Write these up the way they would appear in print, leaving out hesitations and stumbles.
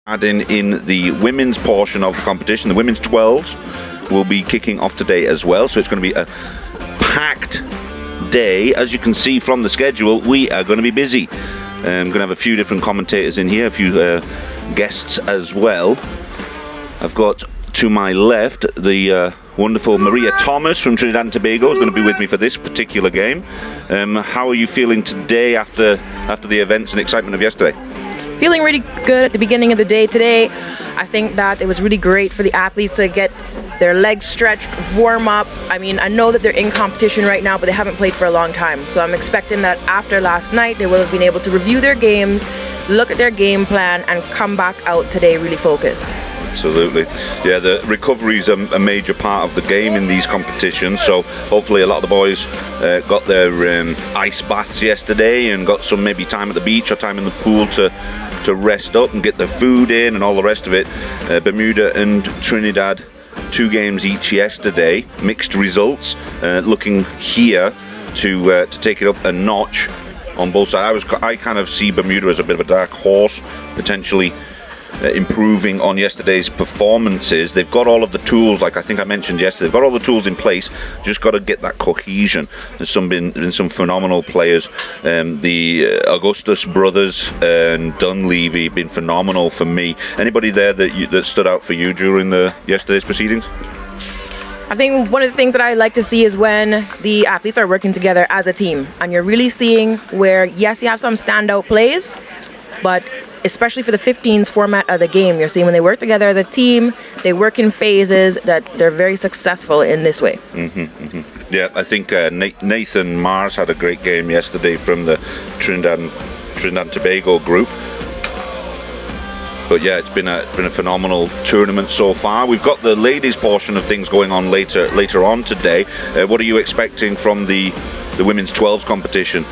Adding in the women's portion of the competition, the women's 12s will be kicking off today as well, so it's going to be a packed day. As you can see from the schedule, we are going to be busy. I'm going to have a few different commentators in here, a few guests as well. I've got to my left the wonderful Maria Thomas from Trinidad and Tobago is going to be with me for this particular game. How are you feeling today after the events and excitement of yesterday? Feeling really good at the beginning of the day today. I think that it was really great for the athletes to get their legs stretched, warm up. I mean, I know that they're in competition right now, but they haven't played for a long time. So I'm expecting that after last night, they will have been able to review their games, look at their game plan, and come back out today really focused. Absolutely. Yeah, the recovery is a major part of the game in these competitions, so hopefully a lot of the boys got their ice baths yesterday and got some maybe time at the beach or time in the pool to rest up and get their food in and all the rest of it. Bermuda and Trinidad, 2 games each yesterday, mixed results, looking here to take it up a notch on both sides. I kind of see Bermuda as a bit of a dark horse, potentially improving on yesterday's performances. They've got all of the tools, like I think I mentioned yesterday, they've got all the tools in place, just got to get that cohesion. There's been some phenomenal players. The Augustus brothers and Dunleavy have been phenomenal for me. Anybody there that stood out for you during yesterday's proceedings? I think one of the things that I like to see is when the athletes are working together as a team, and you're really seeing where, yes, you have some standout plays, but especially for the 15s format of the game, you're seeing when they work together as a team, they work in phases, that they're very successful in this way. Yeah, I think Nathan Mars had a great game yesterday from the Trinidad and Tobago group. But yeah, it's been a phenomenal tournament so far. We've got the ladies portion of things going on later on today. What are you expecting from the women's 12s competition?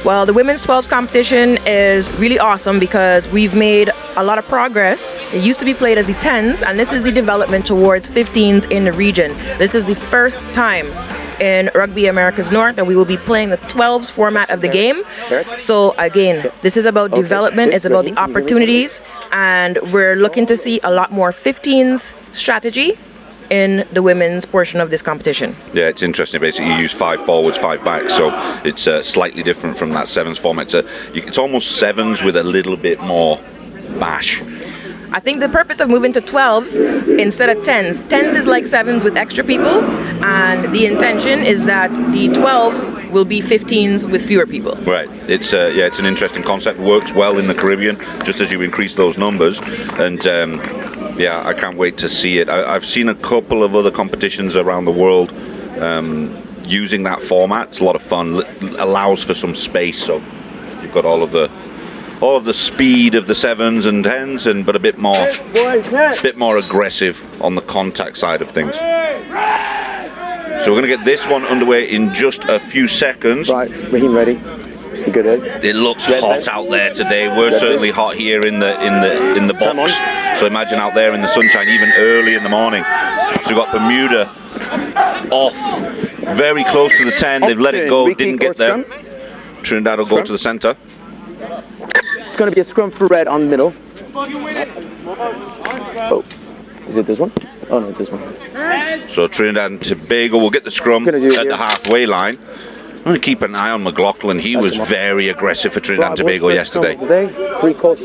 Well, the women's 12s competition is really awesome because we've made a lot of progress. It used to be played as the 10s, and this is the development towards 15s in the region. This is the first time in Rugby Americas North that we will be playing the 12s format of the game. So again, this is about development, it's about the opportunities, and we're looking to see a lot more 15s strategy in the women's portion of this competition. Yeah, it's interesting. Basically, you use 5 forwards, 5 backs, so it's slightly different from that 7s format. It's almost 7s with a little bit more bash. I think the purpose of moving to 12s instead of 10s is like 7s with extra people, and the intention is that the 12s will be 15s with fewer people. Right. It's an interesting concept. Works well in the Caribbean, just as you increase those numbers, and yeah, I can't wait to see it. I've seen a couple of other competitions around the world using that format. It's a lot of fun. It allows for some space, so you've got all of the speed of the 7s and 10s, but a bit more aggressive on the contact side of things. So we're going to get this one underway in just a few seconds. Right, Raheem, ready? You good, Ed? It looks hot out there today. We're certainly hot here in the box. So imagine out there in the sunshine, even early in the morning. So we've got Bermuda off, very close to the 10. They've let it go, didn't get there. Trinidad will go to the centre. It's going to be a scrum for red on the middle. Oh, is it this one? Oh no, it's this one. So Trinidad and Tobago will get the scrum at the halfway line. I'm going to keep an eye on McLaughlin. He was very aggressive for Trinidad and Tobago yesterday.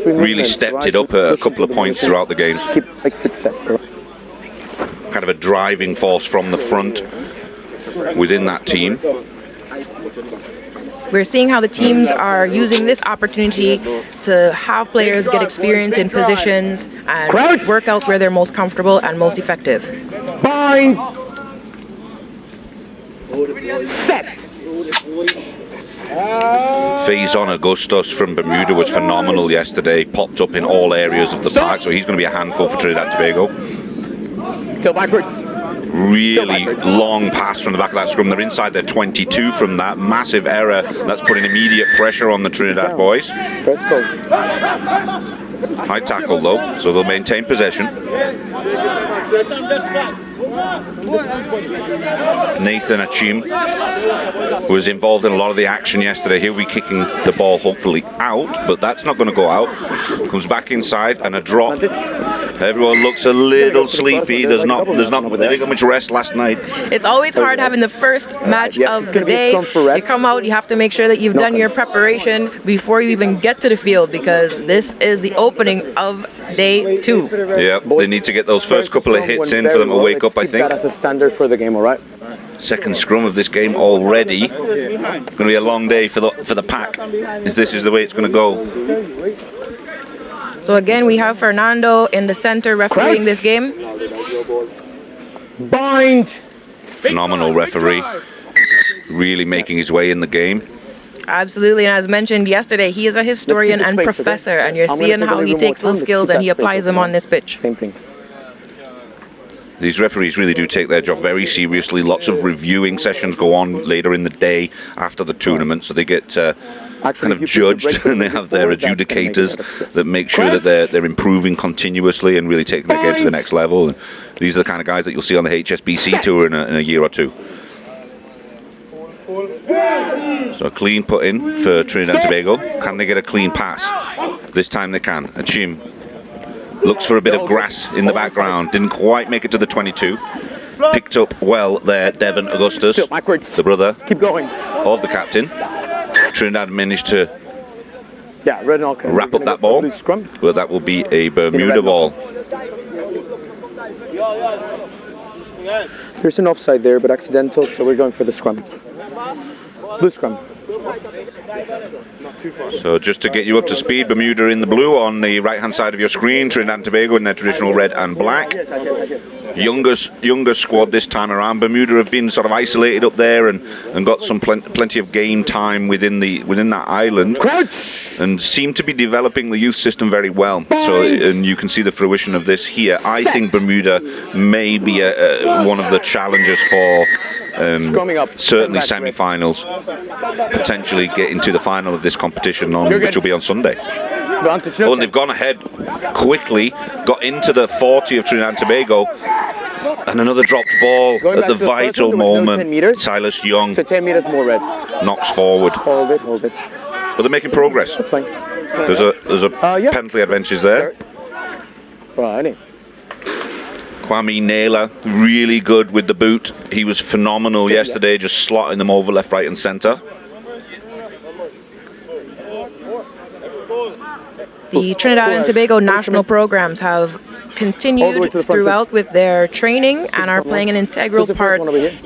Really stepped it up a couple of points throughout the games. Keep like foot set. Kind of a driving force from the front within that team. We're seeing how the teams are using this opportunity to have players get experience in positions and work out where they're most comfortable and most effective. Bind. Set. Faison Augustus from Bermuda was phenomenal yesterday. Popped up in all areas of the park, so he's going to be a handful for Trinidad and Tobago. Still backwards. Really long pass from the back of that scrum. They're inside their 22 from that. Massive error. That's putting immediate pressure on the Trinidad boys. First goal. High tackle though, so they'll maintain possession. Nathan Achim was involved in a lot of the action yesterday. He'll be kicking the ball hopefully out, but that's not going to go out. Comes back inside and a drop. Everyone looks a little sleepy. They didn't get much rest last night. It's always hard having the first match of the day. You come out, you have to make sure that you've done your preparation before you even get to the field, because this is the opening of day 2. Yeah, they need to get those first couple of hits in for them to wake up, I think. That as a standard for the game, all right? Second scrum of this game already. Going to be a long day for the pack, if this is the way it's going to go. So again, we have Fernando in the center refereeing this game. Bind! Phenomenal referee. Really making his way in the game. Absolutely, and as mentioned yesterday, he is a historian and professor, and you're seeing how he takes those skills and he applies them on this pitch. Same thing. These referees really do take their job very seriously. Lots of reviewing sessions go on later in the day after the tournament, so they get kind of judged, and they have their adjudicators that make sure that they're improving continuously and really taking their game to the next level. And these are the kind of guys that you'll see on the HSBC tour in a year or two. So a clean put in for Trinidad and Tobago. Can they get a clean pass? This time they can. Achim looks for a bit of grass in the background. Didn't quite make it to the 22. Picked up well there, Devon Augustus, the brother of the captain. Trinidad managed to wrap up that ball, but that will be a Bermuda ball. There's an offside there, but accidental, so we're going for the scrum. Blue scrum. So just to get you up to speed, Bermuda in the blue on the right hand side of your screen, Trinidad and Tobago in their traditional red and black. Younger squad this time around. Bermuda have been sort of isolated up there and got some plenty of game time within that island, and seem to be developing the youth system very well. So, and you can see the fruition of this here. I think Bermuda may be one of the challengers for certainly semi-finals, potentially getting to the final of this competition, which will be on Sunday. Oh, and they've gone ahead quickly, got into the 40 of Trinidad and Tobago, and another dropped ball at the vital moment. Silas Young 10 meters more red. knocks forward. Hold it. But they're making progress. That's fine. There's a penalty advantage there. Right. Kwame Naylor, really good with the boot. He was phenomenal yesterday, just slotting them over left, right and centre. The Trinidad and Tobago national programs have continued throughout with their training and are playing an integral part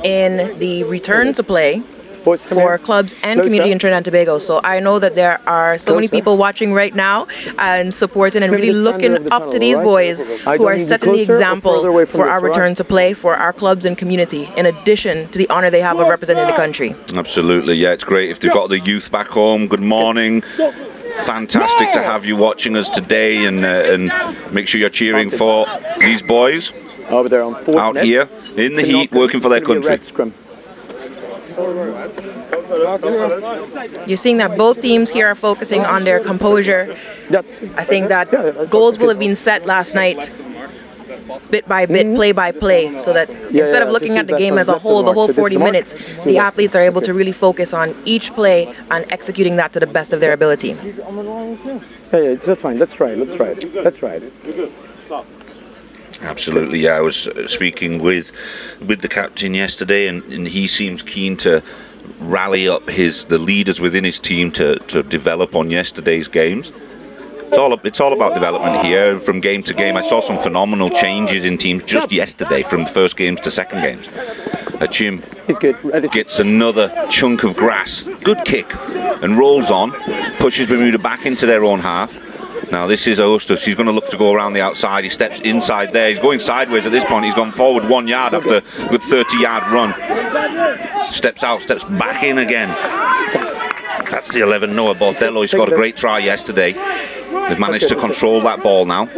in the return to play for clubs and community in Trinidad and Tobago. So I know that there are so many people watching right now and supporting and really looking up to these boys who are setting the example for our return to play for our clubs and community, in addition to the honor they have of representing the country. Absolutely, yeah, it's great if they've got the youth back home. Good morning. Fantastic to have you watching us today, and make sure you're cheering for these boys out here in the heat, working for their country. You're seeing that both teams here are focusing on their composure. I think that goals will have been set last night, bit by bit, play by play, so that instead of looking at the game as a whole, the whole 40 minutes, the athletes are able to really focus on each play and executing that to the best of their ability. Yeah, that's fine. That's right. Absolutely, yeah. I was speaking with the captain yesterday, and he seems keen to rally up the leaders within his team to develop on yesterday's games. It's all about development here from game to game. I saw some phenomenal changes in teams just yesterday from first games to second games. Achim gets another chunk of grass, good kick, and rolls on, pushes Bermuda back into their own half. Now this is Augustus. He's going to look to go around the outside. He steps inside there. He's going sideways at this point. He's gone forward 1 yard after a good 30-yard run. Steps out, steps back in again. That's the 11, Noah Bordello. He scored a great try yesterday. They've managed to control that ball now.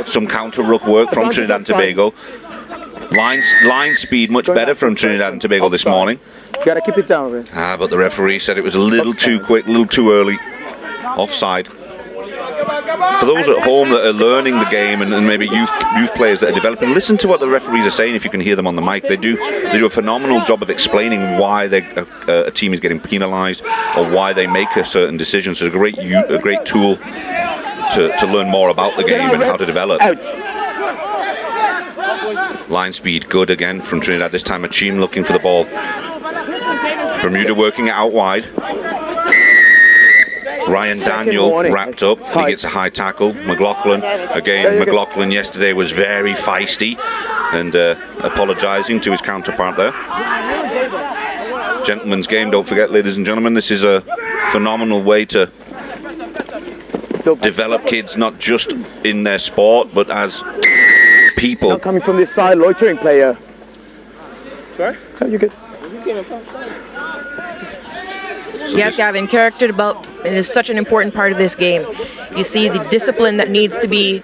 Some counter-ruck work from Trinidad and Tobago. Line speed much better from Trinidad and Tobago this morning. You got to keep it down. But the referee said it was a little too quick, a little too early. Offside. for those at home that are learning the game and maybe youth players that are developing, listen to what the referees are saying if you can hear them on the mic. They do a phenomenal job of explaining why a team is getting penalised or why they make a certain decision. So it's a great tool to learn more about the game and how to develop. Line speed good again from Trinidad. This time Achim looking for the ball. Bermuda working it out wide. Ryan Daniel wrapped up. He gets a high tackle. McLaughlin again. McLaughlin yesterday was very feisty and apologising to his counterpart there. Gentlemen's game, don't forget, ladies and gentlemen, this is a phenomenal way to develop kids not just in their sport but as people. Now coming from this side, loitering player. Sorry? Oh, you're good. So yes, Gavin, character development is such an important part of this game. You see the discipline that needs to be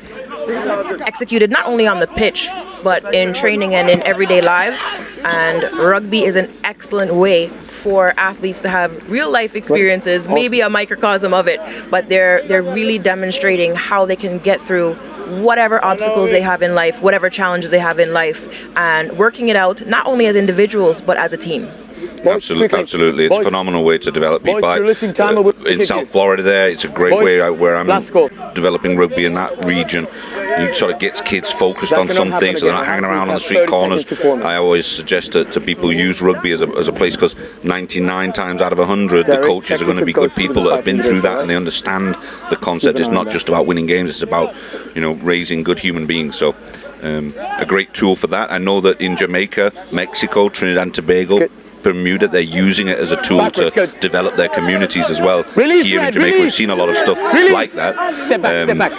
executed not only on the pitch, but in training and in everyday lives. And rugby is an excellent way for athletes to have real life experiences, maybe a microcosm of it, but they're really demonstrating how they can get through whatever obstacles they have in life, whatever challenges they have in life, and working it out not only as individuals but as a team. Absolutely. It's a phenomenal way to develop people. In South Florida there, it's a great way out where I'm developing rugby in that region. It sort of gets kids focused on something so they're not hanging around on the street corners. I always suggest to people use rugby as a place because 99 times out of 100 the coaches are going to be good people that have been through that and they understand the concept. It's not just about winning games, it's about raising good human beings. So a great tool for that. I know that in Jamaica, Mexico, Trinidad and Tobago, Bermuda, they're using it as a tool to develop their communities as well. Here in Jamaica, we've seen a lot of stuff like that. Step back.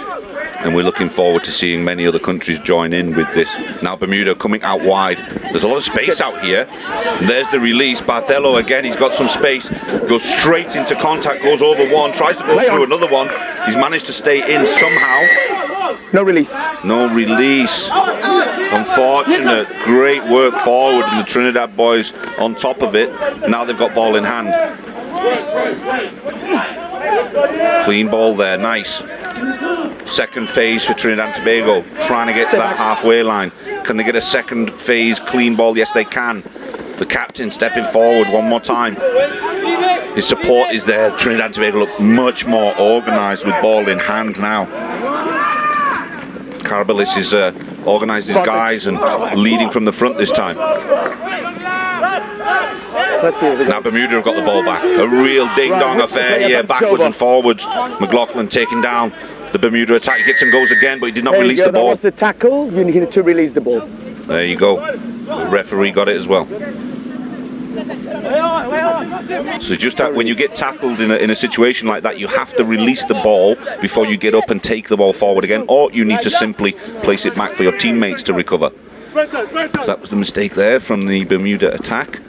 And we're looking forward to seeing many other countries join in with this. Now Bermuda coming out wide. There's a lot of space out here. And there's the release. Barthelo again, he's got some space. Goes straight into contact, goes over one, tries to go through another one. He's managed to stay in somehow. No release. Unfortunate. Great work forward and the Trinidad boys on top of it. Now they've got ball in hand. Clean ball there, nice. Second phase for Trinidad and Tobago, trying to get to that halfway line. Can they get a second phase clean ball? Yes, they can. The captain stepping forward one more time. His support is there. Trinidad and Tobago look much more organised with ball in hand now. Carabelis is organised his guys and leading from the front this time. Now Bermuda have got the ball back. A real ding-dong affair here, backwards and forwards. McLaughlin taking down the Bermuda attack. He gets and goes again, but he did not release the ball. That was the tackle. You needed to release the ball. There you go. The referee got it as well. So just when you get tackled in a situation like that, you have to release the ball before you get up and take the ball forward again, or you need to simply place it back for your teammates to recover. So that was the mistake there from the Bermuda attack.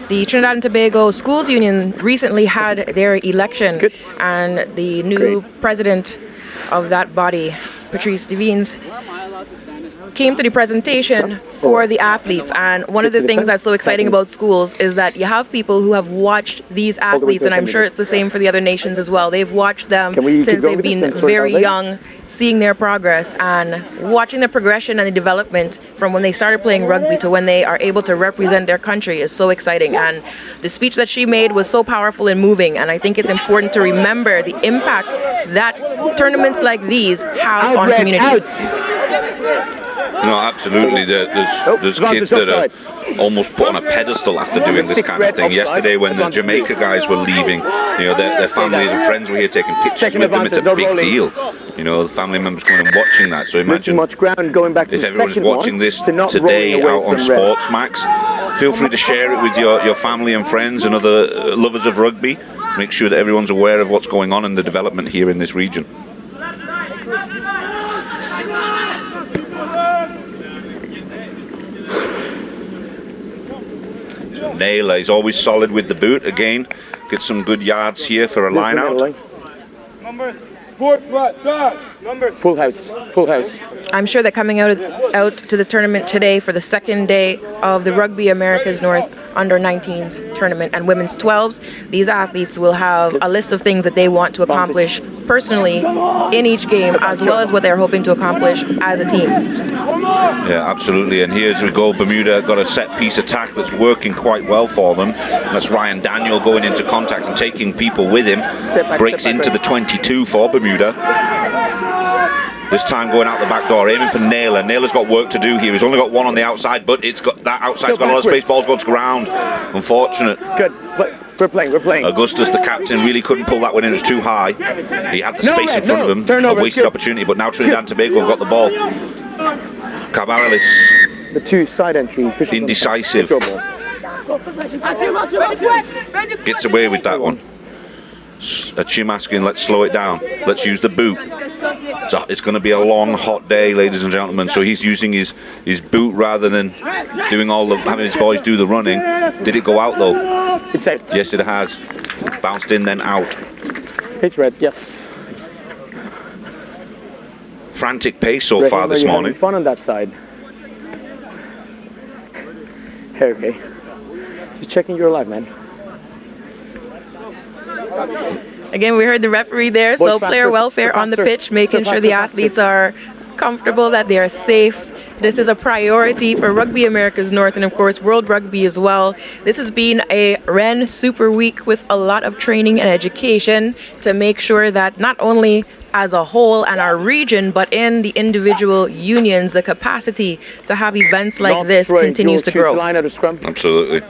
The Trinidad and Tobago Schools Union recently had their election, and the new president of that body, Patrice Devines, came to the presentation for the athletes. And one of the things that's so exciting about schools is that you have people who have watched these athletes, and I'm sure it's the same for the other nations as well. They've watched them since they've been very young, seeing their progress and watching the progression and the development from when they started playing rugby to when they are able to represent their country is so exciting. And the speech that she made was so powerful and moving, and I think it's important to remember the impact that tournaments like these have on communities. No, absolutely. There's kids that are almost put on a pedestal after doing this kind of thing. Yesterday, when the Jamaica guys were leaving, their families and friends were here taking pictures with them. It's a big deal. The family members coming and watching that. So imagine if everyone's watching this today out on SportsMax. Feel free to share it with your family and friends and other lovers of rugby. Make sure that everyone's aware of what's going on in the development here in this region. Naylor is always solid with the boot. Again, gets some good yards here for a line out. Full house. I'm sure that coming out to the tournament today for the second day of the Rugby Americas North under 19s tournament and women's 12s. These athletes will have a list of things that they want to accomplish personally in each game, as well as what they're hoping to accomplish as a team. Yeah, absolutely. And here's we go. Bermuda got a set piece attack that's working quite well for them. That's Ryan Daniel going into contact and taking people with him. Breaks into the 22 for Bermuda. This time going out the back door, aiming for Naylor. Naylor's got work to do here. He's only got one on the outside, but it's got that outside's got a lot of space. Ball's gone to ground. Unfortunate. Good. We're playing. Augustus, the captain, really couldn't pull that one in. It was too high. He had the space in front of him. Turnover, A wasted opportunity, but now Trinidad and Tobago have got the ball. Cabarrus. The two side entry. Indecisive. Gets away with that one. Chim asking, let's slow it down. Let's use the boot. So it's going to be a long, hot day, ladies and gentlemen. So he's using his boot rather than doing having his boys do the running. Did it go out though? It's out. Yes, it has. Bounced in, then out. Pitch red, yes. Frantic pace so far this morning. Having fun on that side. Okay. Just checking you're alive, man. Again, we heard the referee there, so player welfare on the pitch, making sure the athletes are comfortable, that they are safe. This is a priority for Rugby Americas North and, of course, World Rugby as well. This has been a REN Super Week with a lot of training and education to make sure that not only as a whole and our region, but in the individual unions, the capacity to have events like this continues to grow. Absolutely.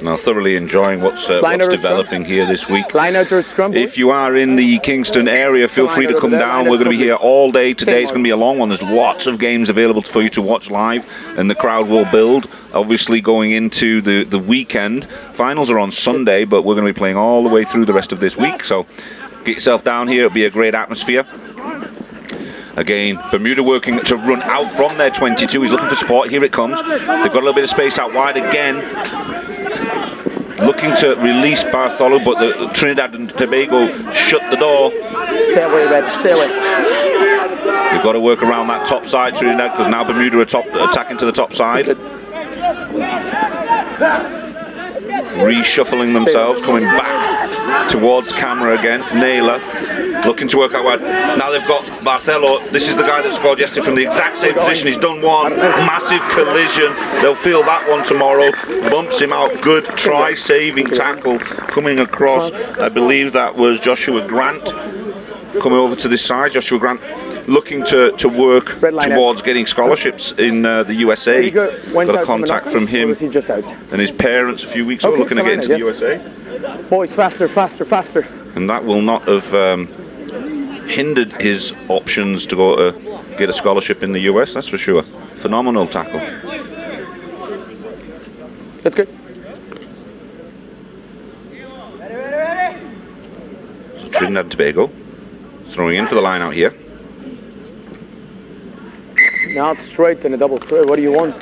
Now, thoroughly enjoying what's developing here this week. If you are in the Kingston area, feel free to come down. We're going to be here all day today. It's going to be a long one. There's lots of games available for you to watch live, and the crowd will build. Obviously, going into the weekend. Finals are on Sunday, but we're going to be playing all the way through the rest of this week. So get yourself down here. It'll be a great atmosphere. Again, Bermuda working to run out from their 22. He's looking for support. Here it comes. They've got a little bit of space out wide again. Looking to release Bartholomew, but the Trinidad and Tobago shut the door. Stay away, Red. Stay away. They've got to work around that top side, Trinidad, because now Bermuda are attacking to the top side. Reshuffling themselves, coming back towards camera again. Naylor looking to work out wide. Now they've got Bartholomew. This is the guy that scored yesterday from the exact same position. He's done one massive collision. They'll feel that one tomorrow. Bumps him out. Good try, saving tackle coming across. I believe that was Joshua Grant coming over to this side. Joshua Grant looking to work towards getting scholarships in the USA. Got a contact from him and his parents a few weeks ago looking to get into the USA. Boys, faster. And that will not have hindered his options to go to get a scholarship in the US, that's for sure. Phenomenal tackle. That's good. So Trinidad and Tobago throwing in for the line out here. Now it's straight and a double throw. What do you want?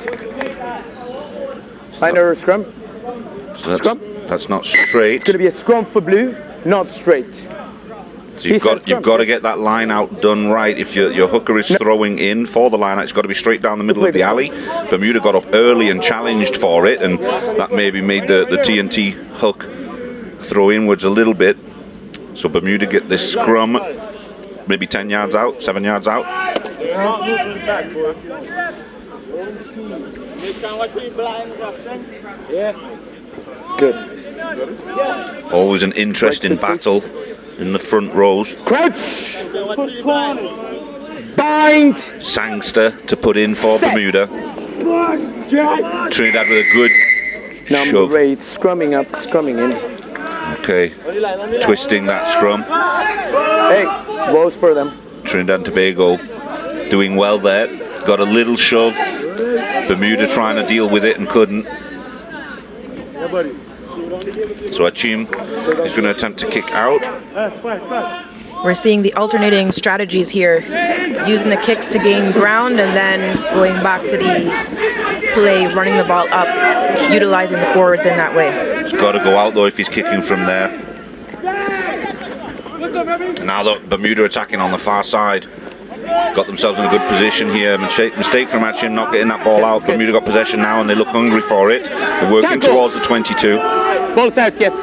Final scrum. So that's not straight. It's going to be a scrum for blue, not straight. So you've got to get that line out done right. If your hooker is throwing in for the line out, it's got to be straight down the middle of the alley. Bermuda got up early and challenged for it, and that maybe made the TNT hook throw inwards a little bit. So Bermuda get this scrum maybe 10 yards out, 7 yards out. Good. Always an interesting battle in the front rows. Crouch! Bind! Sangster to put in for Bermuda. Trinidad with a good shove. Number 8, scrumming up, scrumming in. Okay, twisting that scrum. Hey, woes for them. Trinidad and Tobago doing well there. Got a little shove. Bermuda trying to deal with it and couldn't. So Achim is going to attempt to kick out. We're seeing the alternating strategies here, using the kicks to gain ground and then going back to the play, running the ball up, utilizing the forwards in that way. He's got to go out though if he's kicking from there. Now look, Bermuda attacking on the far side. got themselves in a good position here. Mistake from Atchin not getting that ball out. Bermuda got possession now and they look hungry for it. They're working towards the 22. Ball's out, yes.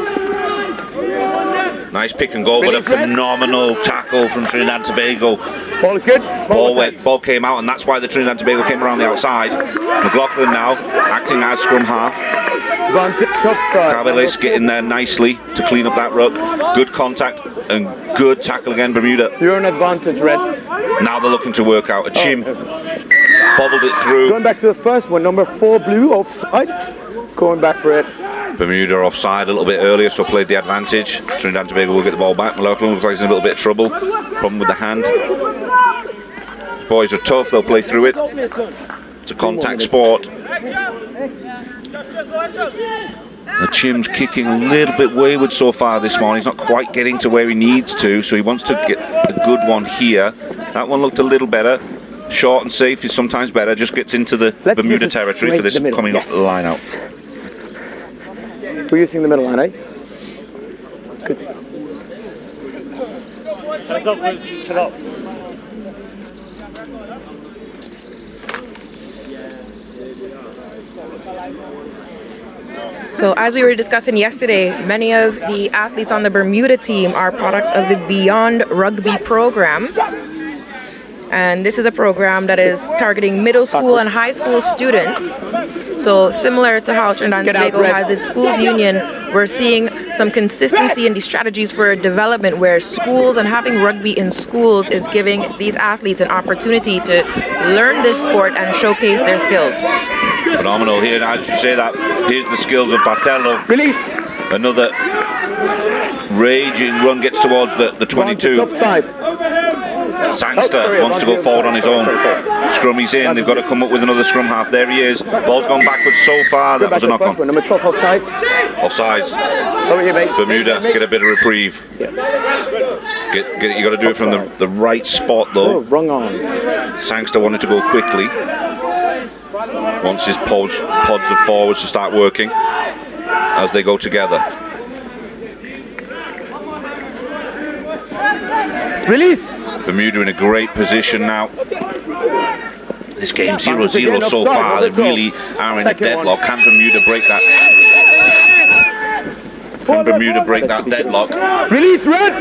Nice pick and go, but a phenomenal tackle from Trinidad and Tobago. Ball is good. Ball came out, and that's why the Trinidad and Tobago came around the outside. McLaughlin now acting as scrum half. Cabelis getting there nicely to clean up that ruck. Good contact and good tackle again, Bermuda. You're an advantage, Red. Now they're looking to work out. A chim bobbled it through. Going back to the first one, number 4 blue offside. Going back for it. Bermuda offside a little bit earlier, so played the advantage. Trinidad and Tobago will get the ball back. McLaughlin looks like he's in a little bit of trouble. Problem with the hand. Boys are tough, they'll play through it. It's a contact sport. The Chim's kicking a little bit wayward so far this morning. He's not quite getting to where he needs to, so he wants to get a good one here. That one looked a little better. Short and safe is sometimes better. Just gets into the Bermuda territory for this coming off the line out. We're using the middle line, eh? Good. Heads up, Liz. Head up. So as we were discussing yesterday, many of the athletes on the Bermuda team are products of the Beyond Rugby program. And this is a program that is targeting middle school and high school students. So similar to how Trinidad and Tobago has its schools union, we're seeing some consistency in the strategies for development where schools and having rugby in schools is giving these athletes an opportunity to learn this sport and showcase their skills. Phenomenal here. As you say that, here's the skills of Bartello. Release. Another raging run gets towards the 22. Sangster wants to go forward on his own. Scrummy's in. They've got to come up with another scrum half. There he is. Ball's gone backwards so far. That was a knock-on. Number 12 offside. Offsides. Bermuda get a bit of reprieve. You got to do it from the right spot though. Wrong on. Sangster wanted to go quickly. Wants his pods of forwards to start working as they go together. Release. Bermuda in a great position now. This game 0-0 so far. They really are in a deadlock. Can Bermuda break that? Can Bermuda break that deadlock? Release, Red.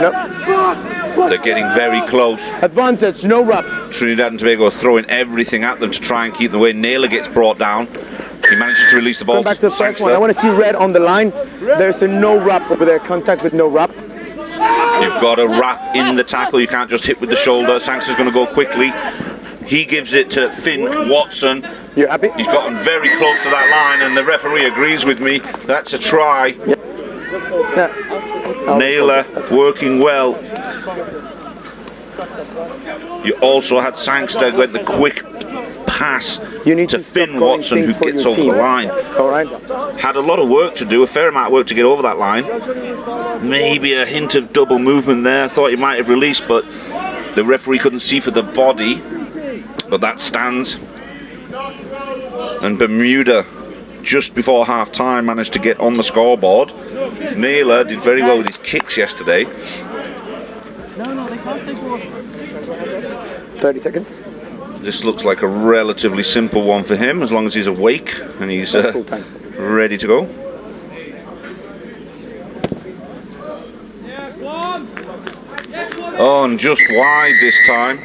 Nope. They're getting very close. Advantage, no wrap. Trinidad and Tobago are throwing everything at them to try and keep them away. Naylor gets brought down. He manages to release the ball. Going back to the first one. I want to see Red on the line. There's a no wrap over there. Contact with no wrap. You've got to wrap in the tackle. You can't just hit with the shoulder. Sangster's going to go quickly. He gives it to Finn Watson. You happy? He's gotten very close to that line, and the referee agrees with me. That's a try. Yep. Naylor working well. You also had Sangster get the quick pass to Finn Watson, who gets over the line. All right. Had a lot of work to do, a fair amount of work to get over that line. Maybe a hint of double movement there. Thought he might have released, but the referee couldn't see for the body. But that stands. And Bermuda, just before half time, managed to get on the scoreboard. Naylor did very well with his kicks yesterday. 30 seconds. This looks like a relatively simple one for him, as long as he's awake and he's ready to go. Oh, and just wide this time.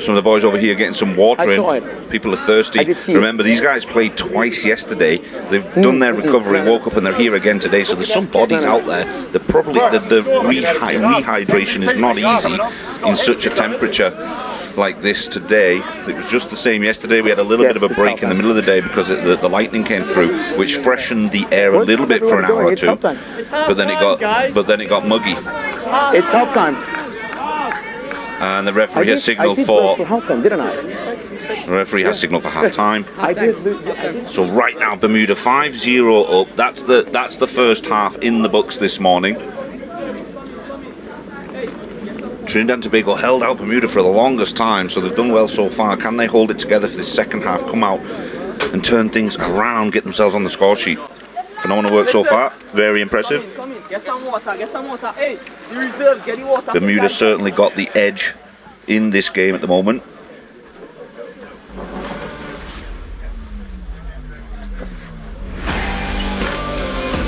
Some of the boys over here getting some water in. People are thirsty. Remember, these guys played twice yesterday. They've done their recovery, woke up, and they're here again today. So there's some bodies out there. They're probably the rehydration is not easy in such a temperature like this today. It was just the same yesterday. We had a little bit of a break in the middle of the day because the lightning came through, which freshened the air a little bit for an hour or two. But then it got muggy. It's half time. And the referee has signaled for half-time, didn't I? The referee has signaled for half-time. I did. So right now, Bermuda 5-0 up. That's the first half in the books this morning. Trinidad and Tobago held out Bermuda for the longest time, so they've done well so far. Can they hold it together for this second half, come out and turn things around, get themselves on the score sheet? Phenomenal work so far. Very impressive. Come in. Get some water. Get some water. Hey, the reserves, get the water. Bermuda certainly got the edge in this game at the moment.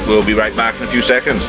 We'll be right back in a few seconds.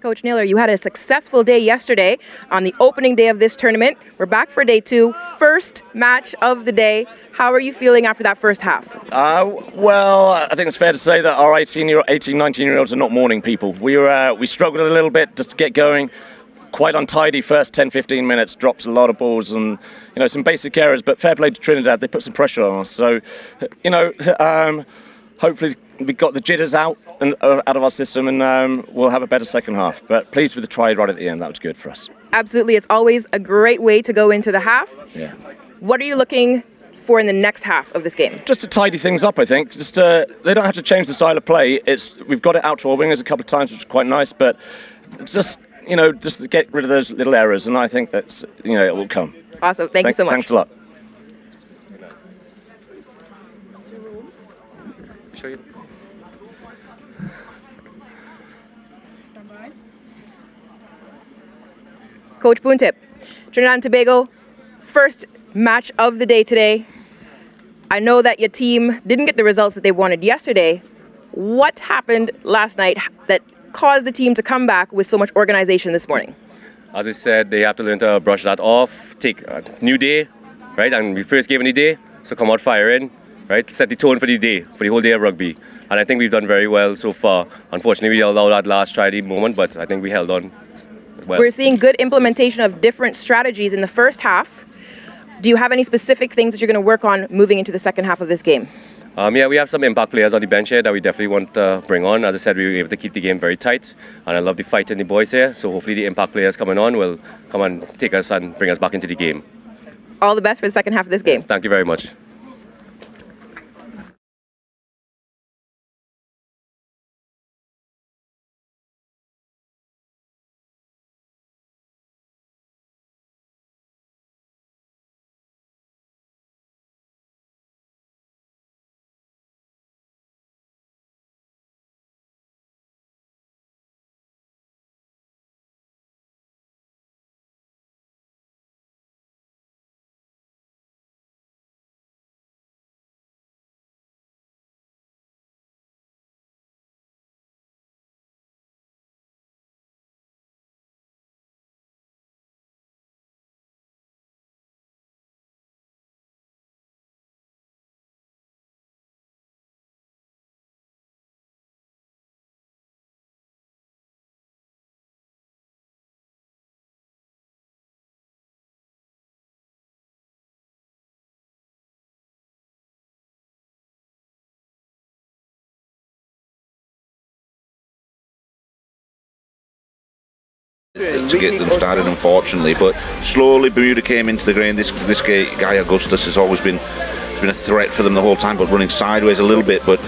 Coach Naylor, you had a successful day yesterday on the opening day of this tournament. We're back for day 2, first match of the day. How are you feeling after that first half? Well, I think it's fair to say that our 18, 19-year-olds are not morning people. We struggled a little bit just to get going. Quite untidy first 10-15 minutes, drops a lot of balls and some basic errors, but fair play to Trinidad, they put some pressure on us. So, hopefully we got the jitters out of our system and we'll have a better second half. But pleased with the try right at the end, that was good for us. Absolutely, it's always a great way to go into the half. Yeah. What are you looking for in the next half of this game? Just to tidy things up, I think. Just they don't have to change the style of play. We've got it out to our wingers a couple of times, which is quite nice, but just to get rid of those little errors, and I think that's, it will come. Awesome, thank you so much. Thanks a lot. Coach Boontip, Trinidad and Tobago, first match of the day today. I know that your team didn't get the results that they wanted yesterday. What happened last night that caused the team to come back with so much organization this morning? As I said, they have to learn to brush that off, take a new day, right? And we first game of the day, so come out firing, right? Set the tone for the day, for the whole day of rugby. And I think we've done very well so far. Unfortunately, we allowed that last try at the moment, but I think we held on well. We're seeing good implementation of different strategies in the first half. Do you have any specific things that you're going to work on moving into the second half of this game? Yeah, we have some impact players on the bench here that we definitely want to bring on. As I said, we were able to keep the game very tight, and I love the fight in the boys here. So hopefully the impact players coming on will come and take us and bring us back into the game. All the best for the second half of this game. Yes, thank you very much. To get them started, unfortunately, but slowly Bermuda came into the game. This guy Augustus has always been a threat for them the whole time, but running sideways a little bit, but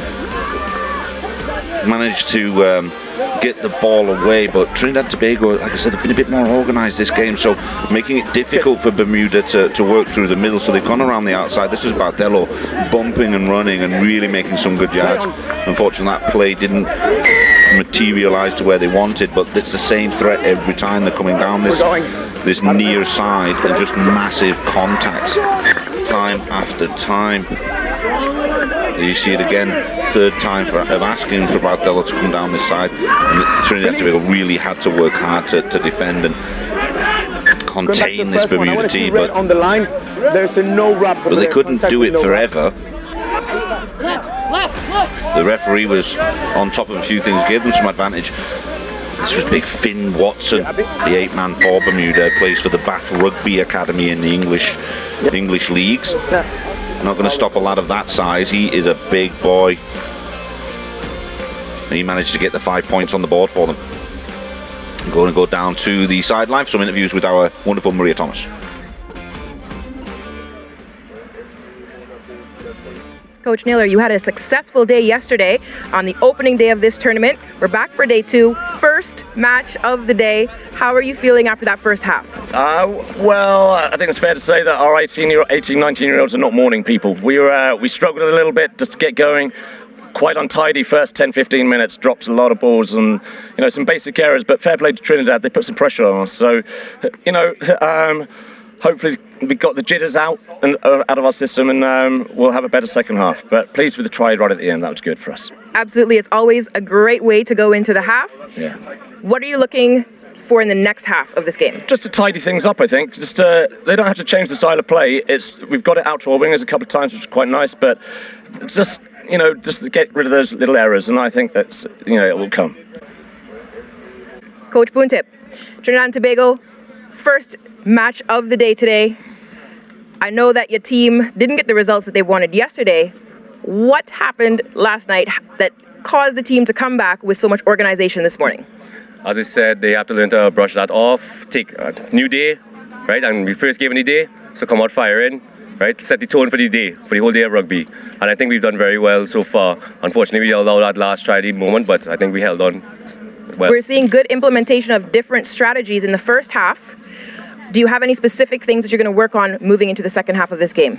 managed to get the ball away. But Trinidad and Tobago, like I said, have been a bit more organised this game, so making it difficult for Bermuda to work through the middle. So they've gone around the outside. This was Bardello bumping and running and really making some good yards. Unfortunately, that play didn't materialise to where they wanted, but it's the same threat every time they're coming down this near side, and just massive contacts time after time. You see it again, third time of asking for Bardello to come down this side, and Trinidad and Tobago really had to work hard to defend, and contain this Bermuda team, but on the line, there's a no wrap. But they couldn't do it forever. The referee was on top of a few things, gave them some advantage. This was big Finn Watson, the 8-man for Bermuda, plays for the Bath Rugby Academy in the English leagues. Not going to stop a lad of that size. He is a big boy. He managed to get the 5 points on the board for them. I'm going to go down to the sideline for some interviews with our wonderful Maria Thomas. Coach Naylor, you had a successful day yesterday on the opening day of this tournament. We're back for day 2, first match of the day. How are you feeling after that first half? Well, I think it's fair to say that our 18, 19-year-olds are not morning people. We struggled a little bit just to get going. Quite untidy first 10-15 minutes, drops a lot of balls and some basic errors, but fair play to Trinidad, they put some pressure on us. So hopefully we got the jitters out of our system and we'll have a better second half. But pleased with the try right at the end, that was good for us. Absolutely, it's always a great way to go into the half. Yeah. What are you looking for in the next half of this game? Just to tidy things up, I think. Just they don't have to change the style of play. We've got it out to our wingers a couple of times, which is quite nice, but just to get rid of those little errors, and I think that's, it will come. Coach Boontip, Trinidad and Tobago, first match of the day today. I know that your team didn't get the results that they wanted yesterday. What happened last night that caused the team to come back with so much organization this morning? As I said, they have to learn to brush that off, take a new day, right? And we first game of the day, so come out firing, right? Set the tone for the day, for the whole day of rugby. And I think we've done very well so far. Unfortunately, we allowed that last try moment, but I think we held on well. We're seeing good implementation of different strategies in the first half. Do you have any specific things that you're going to work on moving into the second half of this game?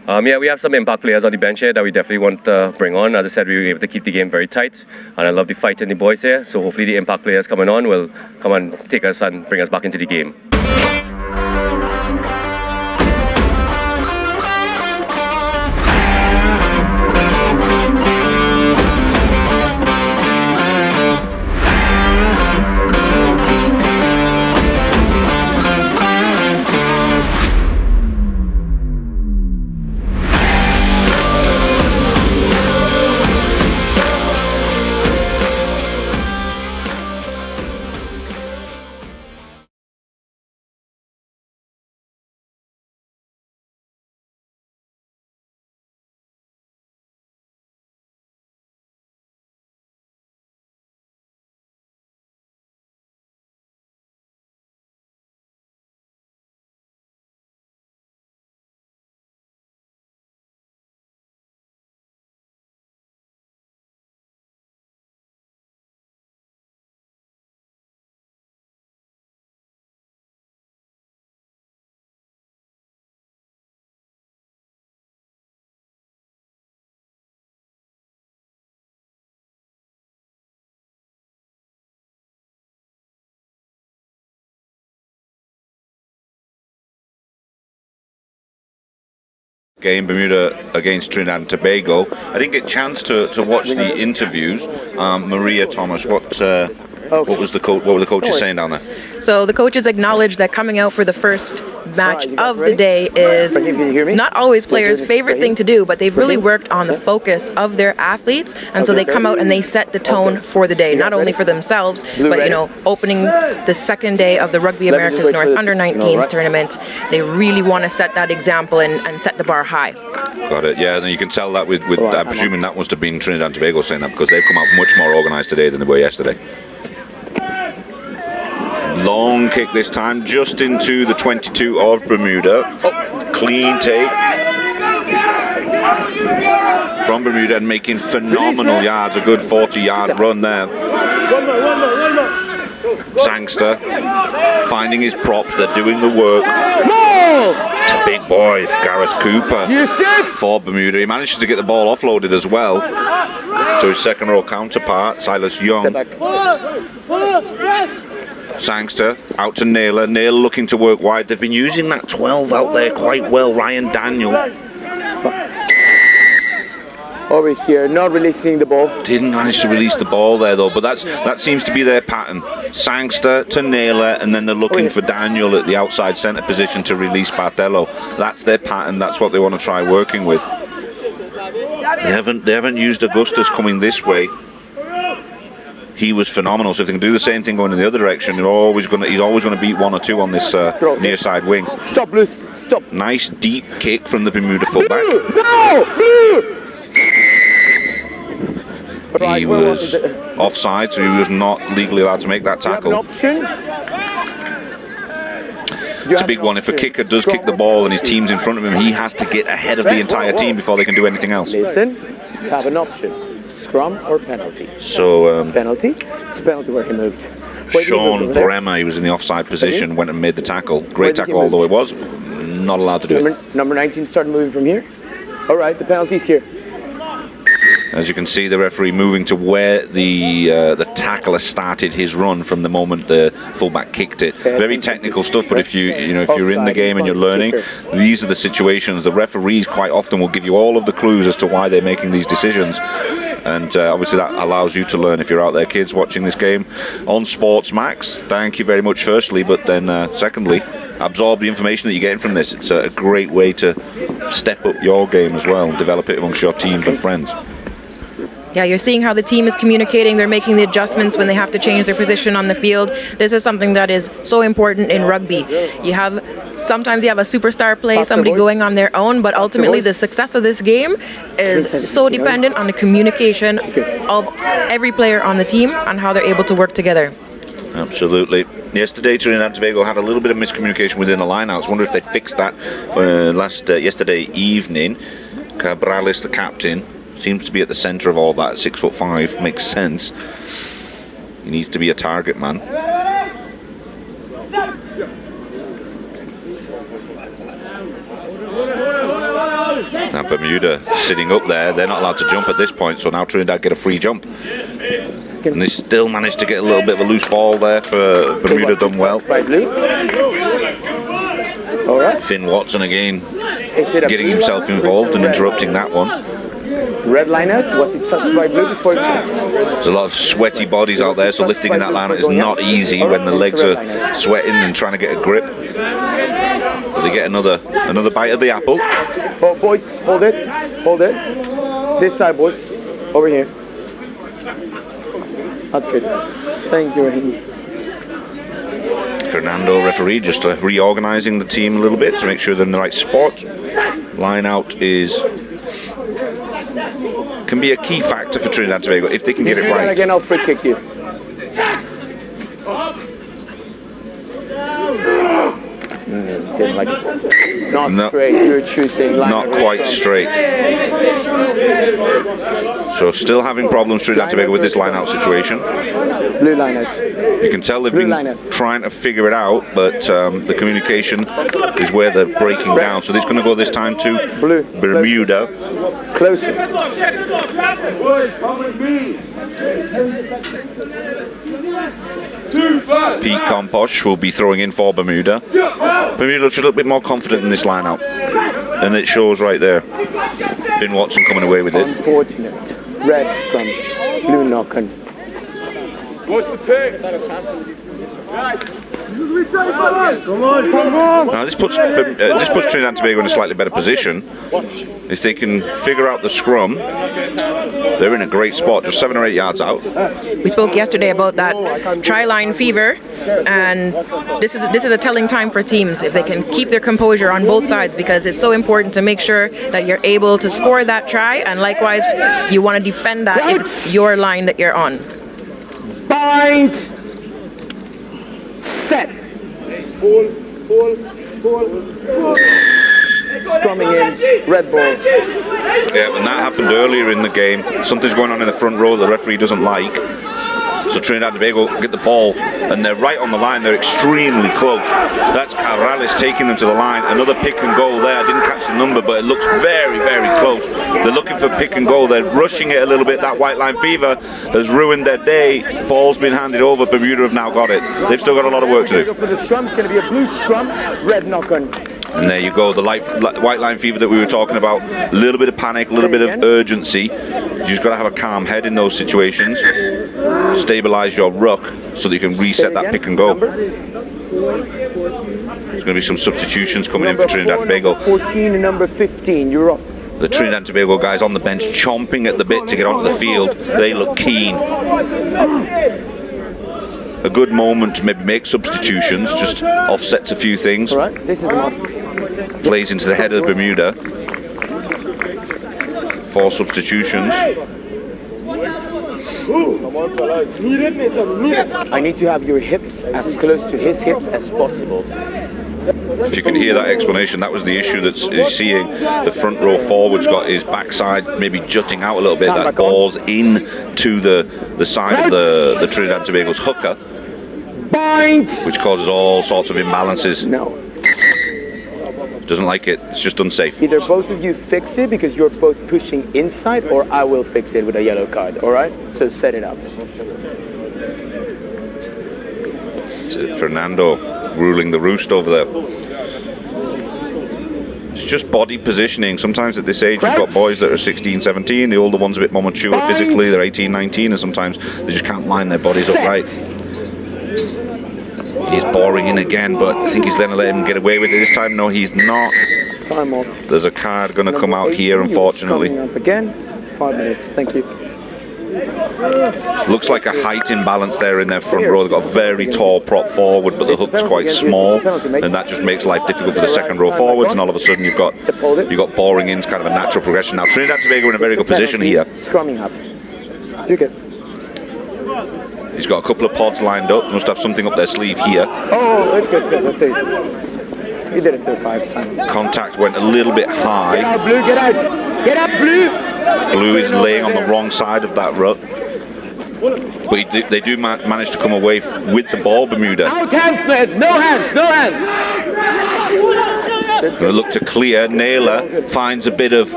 Yeah, we have some impact players on the bench here that we definitely want to bring on. As I said, we were able to keep the game very tight, and I love the fight in the boys here. So hopefully the impact players coming on will come and take us and bring us back into the game. Game Bermuda against Trinidad and Tobago. I didn't get a chance to watch the interviews. Maria Thomas, what were the coaches saying down there? So the coaches acknowledged that coming out for the first match of the day is not always players' favorite thing to do, but they've really worked on the focus of their athletes, and so they come out and they set the tone for the day, not only for themselves, but opening the second day of the Rugby Americas North Under-19s tournament. They really want to set that example and set the bar high. Got it, yeah, and you can tell that with I'm presuming that must have been Trinidad and Tobago saying that, because they've come out much more organised today than they were yesterday. Long kick this time, just into the 22 of Bermuda. Clean take from Bermuda and making phenomenal yards. A good 40-yard run there. Sangster finding his props. They're doing the work. It's a big boy, Gareth Cooper for Bermuda. He manages to get the ball offloaded as well to his second row counterpart, Silas Young. Sangster out to Naylor. Naylor looking to work wide. They've been using that 12 out there quite well. Ryan Daniel. Over here, not releasing the ball. Didn't manage to release the ball there though, but that seems to be their pattern. Sangster to Naylor, and then they're looking for Daniel at the outside centre position to release Bartello. That's their pattern. That's what they want to try working with. They haven't used Augustus coming this way. He was phenomenal. So if they can do the same thing going in the other direction, he's always going to beat 1 or 2 on this near side wing. Stop, Luce. Stop. Nice deep kick from the Bermuda fullback. No! He was offside, so he was not legally allowed to make that tackle. It's a big one. If a kicker does kick the ball and his team's in front of him, he has to get ahead of the entire team before they can do anything else. Listen, you have an option. Scrum or penalty? So penalty? It's penalty where he moved. Sean Bremer, he was in the offside position, went and made the tackle. Great tackle, although it was not allowed to do it. Number 19 started moving from here. All right, the penalty's here. As you can see, the referee moving to where the tackler started his run from the moment the fullback kicked it. Very technical stuff, but if you're in the game and you're learning, these are the situations. The referees quite often will give you all of the clues as to why they're making these decisions. And obviously that allows you to learn if you're out there, kids, watching this game on SportsMax. Thank you very much, firstly, but then secondly, absorb the information that you're getting from this. It's a great way to step up your game as well and develop it amongst your teams and friends. Yeah, you're seeing how the team is communicating. They're making the adjustments when they have to change their position on the field. This is something that is so important in rugby. Sometimes you have a superstar play, somebody going on their own, but ultimately the success of this game is so dependent on the communication of every player on the team and how they're able to work together. Absolutely. Yesterday, Trinidad and Tobago had a little bit of miscommunication within the lineouts. I wonder if they fixed that yesterday evening. Cabrales, the captain, seems to be at the centre of all that. 6'5", makes sense. He needs to be a target man. Now Bermuda sitting up there. They're not allowed to jump at this point, so now Trinidad get a free jump. And they still managed to get a little bit of a loose ball there for Bermuda, done well. Finn Watson again getting himself involved and interrupting that one. Red line out, was it touched by blue before it? There's a lot of sweaty bodies out there, so lifting in that line is not easy when the legs are sweating and trying to get a grip. Will they get another bite of the apple? Oh, boys, hold it. This side, boys. Over here. That's good. Thank you, Raheem. Fernando, referee, just reorganising the team a little bit to make sure they're in the right spot. Line out can be a key factor for Trinidad and Tobago if they can get it right. Again, I'll free kick you. Didn't like it. Not straight. You're choosing line. Not quite straight. So still having problems Trinidad and Tobago with this line out situation. Blue line out. You can tell they've been trying to figure it out, but the communication is where they're breaking down. So it's going to go this time to Bermuda. Closer. Pete Composh will be throwing in for Bermuda. Bermuda looks a little bit more confident in this line out, and it shows right there. Finn Watson coming away with it. Unfortunate. Red scrum. Blue knock-on. What's the pick? Now this puts Trinidad and Tobago in a slightly better position. If they can figure out the scrum, they're in a great spot, just 7 or 8 yards out. We spoke yesterday about that try-line fever, and this is a telling time for teams if they can keep their composure on both sides, because it's so important to make sure that you're able to score that try, and likewise you want to defend that if it's your line that you're on. Bind. Set. Strumming in, red ball. Yeah, and that happened earlier in the game. Something's going on in the front row the referee doesn't like. So Trinidad and Tobago get the ball, and they're right on the line. They're extremely close. That's Cabrales taking them to the line. Another pick and goal there. I didn't catch the number, but it looks very, very close. They're looking for pick and goal. They're rushing it a little bit. That white line fever has ruined their day. Ball's been handed over. Bermuda have now got it. They've still got a lot of work to do. For the scrum, it's going to be a blue scrum, red knock-on. And there you go, the white line fever that we were talking about. A little bit of panic, a little bit of urgency. You just got to have a calm head in those situations. Stabilize your ruck so that you can reset that pick and go. There's going to be some substitutions coming in for Trinidad and Tobago. 14 and number 15, you're off. The Trinidad and Tobago guys on the bench chomping at the bit to get onto the field. They look keen. A good moment to maybe make substitutions, just offsets a few things. All right, this is Plays into the head of Bermuda. 4 substitutions. I need to have your hips as close to his hips as possible. If you can hear that explanation, that was the issue that he's seeing. The front row forward's got his backside maybe jutting out a little bit. That ball's in to the side of the Trinidad and Tobago's hooker, which causes all sorts of imbalances. No. Doesn't like it. It's just unsafe. Either both of you fix it because you're both pushing inside, or I will fix it with a yellow card. All right? So set it up. It's Fernando ruling the roost over there. It's just body positioning. Sometimes at this age you've got boys that are 16, 17. The older ones a bit more mature physically. They're 18, 19, and sometimes they just can't line their bodies up right. He's boring in again, but I think he's going to let him get away with it this time. No, he's not. Time off. There's a card going to come out here, unfortunately. Coming up again. 5 minutes. Thank you. Looks like a height imbalance there in their front row. They've got a very tall prop forward, but the hook's quite small, and that just makes life difficult for the second row forwards. And all of a sudden, you've got boring ins, kind of a natural progression. Now Trinidad and Tobago in a very good position here. Scrumming up. You're good. He's got a couple of pods lined up. Must have something up their sleeve here. Oh, that's good. That's good. You did it to the 5 time. Contact went a little bit high. Get out, Blue. Get out. Get up, Blue. Blue is laying on the wrong side of that ruck. But they do manage to come away with the ball, Bermuda. Out hands, man. No hands. No hands. Going to look to clear. Naylor finds a bit of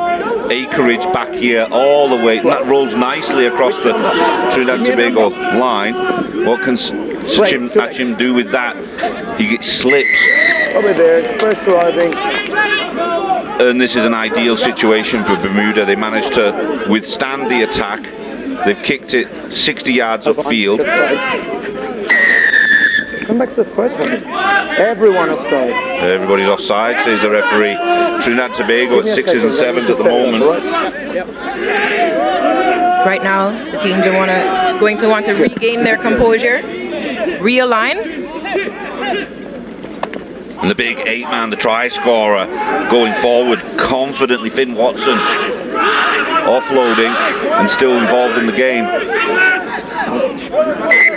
acreage back here all the way. And that rolls nicely across the Trinidad and Tobago line. What can Achim do with that? He slips. Over there, first arriving. And this is an ideal situation for Bermuda. They managed to withstand the attack. They've kicked it 60 yards upfield. Come back to the first one. Everyone offside. Everybody's offside, says the referee. Trinidad and Tobago at 6s and 7s at the moment. Right now, the teams are going to want to regain their composure, realign. And the big 8-man, the try scorer, going forward confidently. Finn Watson offloading and still involved in the game.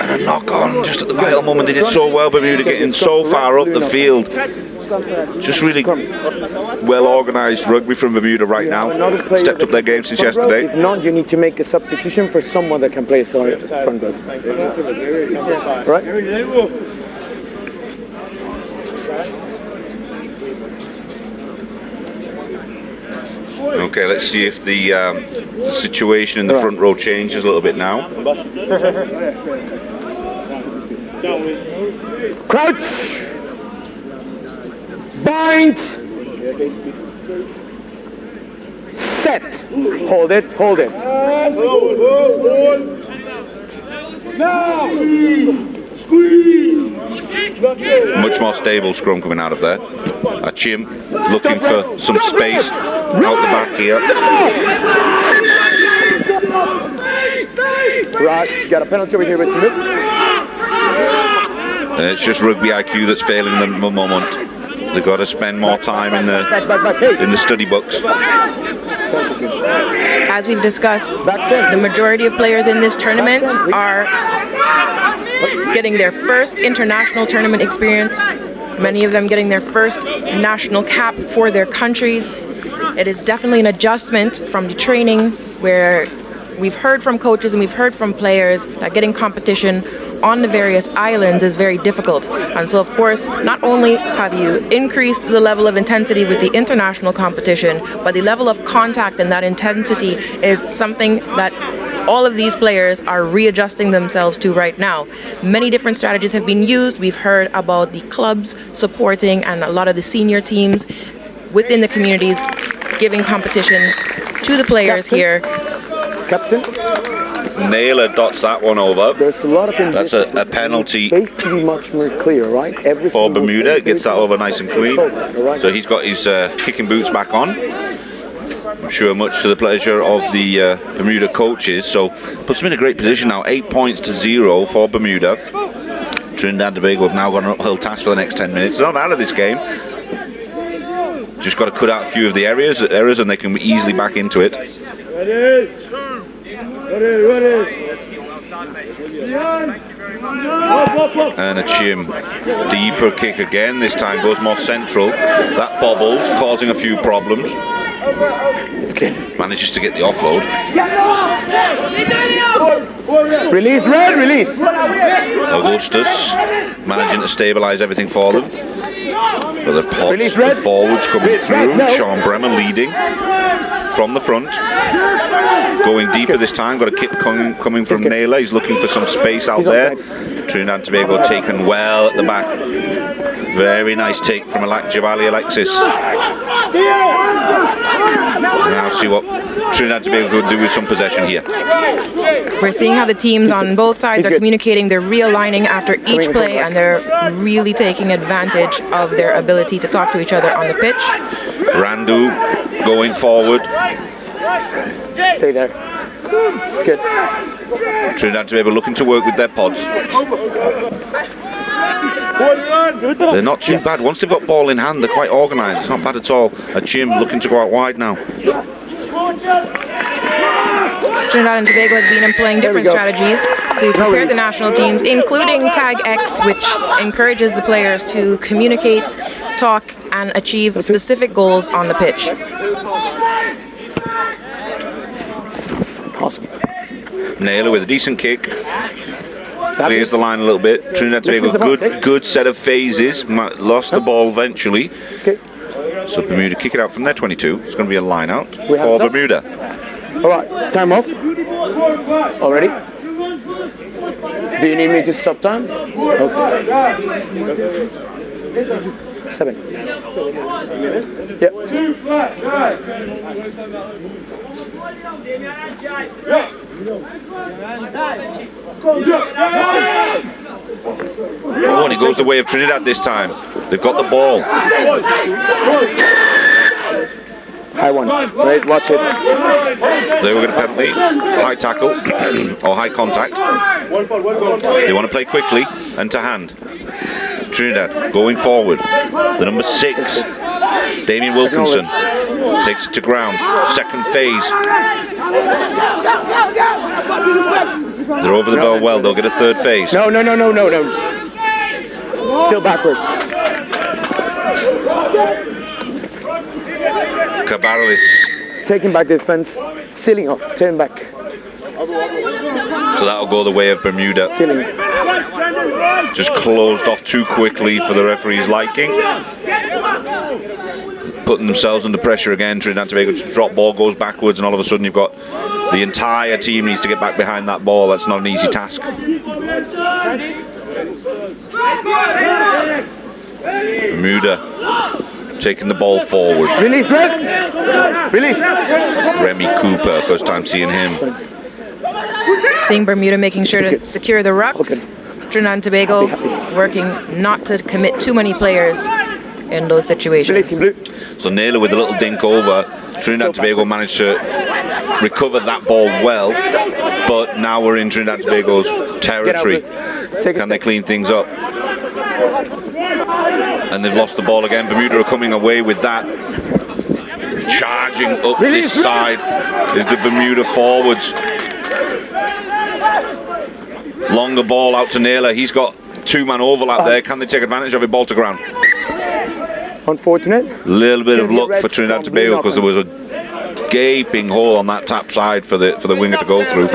And a knock on just at the vital moment. They did so well, Bermuda getting so far up the field. Just really well organised rugby from Bermuda right now. Stepped up their game since yesterday. If not, you need to make a substitution for someone that can play front row. Right? Okay, let's see if the situation in the front row changes a little bit now. Crouch! Bind! Set! Hold it, hold it. Now! Squeeze! Much more stable scrum coming out of there. Achim looking for some space out the back here. Right, got a penalty over here with Smith. It's just rugby IQ that's failing them at the moment. They've got to spend more time in the study books. As we've discussed, the majority of players in this tournament are getting their first international tournament experience. Many of them getting their first national cap for their countries. It is definitely an adjustment from the training where we've heard from coaches and we've heard from players that getting competition on the various islands is very difficult. And so, of course, not only have you increased the level of intensity with the international competition, but the level of contact and that intensity is something that all of these players are readjusting themselves to right now. Many different strategies have been used. We've heard about the clubs supporting and a lot of the senior teams within the communities giving competition to the players here. Captain? Naylor dots that one over. There's a lot of That's a penalty space to be much more clear, right? for Bermuda. Gets that over nice and clean. So he's got his kicking boots back on. I'm sure much to the pleasure of the Bermuda coaches. So puts them in a great position now. 8 points to 0 for Bermuda. Trinidad and Tobago have now got an uphill task for the next 10 minutes. They're not out of this game. Just got to cut out a few of the errors and they can easily back into it. And a chim. Deeper kick again. This time goes more central. That bobbles, causing a few problems. Manages to get the offload. Release, red, release. Augustus managing to stabilise everything for them. But the pods, the forwards coming through. Sean Bremer leading from the front. Going deeper this time. Got a kick coming from Naylor. He's looking for some space out there. Trinidad and Tobago taken well at the back. Very nice take from Jabali Alexis. Now see what Trinidad and Tobago will do with some possession here. We're seeing how the teams on both sides are communicating. They're realigning after each play, and they're really taking advantage of their ability to talk to each other on the pitch. Randu going forward. Stay there. It's good. Trinidad and Tobago looking to work with their pods. They're not too bad. Once they've got ball in hand, they're quite organised. It's not bad at all. A Jim looking to go out wide now. Trinidad and Tobago has been employing different strategies to prepare the national teams, including Tag X, which encourages the players to communicate, talk, and achieve specific goals on the pitch. Awesome. Naylor with a decent kick. Clears the line a little bit. Trinidad and Tobago, good set of phases. Lost the ball eventually. So Bermuda kick it out from their 22. It's going to be a line out for Bermuda. All right, time off. Already? Do you need me to stop time? Okay. 7. Yep. Oh, and it goes the way of Trinidad this time. They've got the ball. High one. Right, watch it. They were going to penalty. High tackle or high contact. They want to play quickly and to hand. Trinidad going forward. The number 6, Damien Wilkinson, takes it to ground. Second phase. They're over the ball well. They'll get a third phase. No. Still backwards. Cabarrus taking back the defense. Sealing off. Turn back. So that'll go the way of Bermuda. Sealing. Just closed off too quickly for the referee's liking. Putting themselves under pressure again. Trinidad and Tobago just drop ball, goes backwards, and all of a sudden you've got the entire team needs to get back behind that ball. That's not an easy task. Bermuda taking the ball forward. Release, Red! Release! Remy Cooper, first time seeing him. Seeing Bermuda making sure to secure the rucks. Trinidad and Tobago working not to commit too many players in those situations. So Naylor with a little dink over. Trinidad and Tobago managed to recover that ball well, but now we're in Trinidad and Tobago's territory. Can they clean things up? And they've lost the ball again. Bermuda are coming away with that. Charging up this side is the Bermuda forwards. Longer ball out to Naylor. He's got 2-man overlap there. Can they take advantage of it? Ball to ground. Unfortunate. Little bit of luck for Trinidad and Tobago because there was a gaping hole on that tap side for the winger to go through.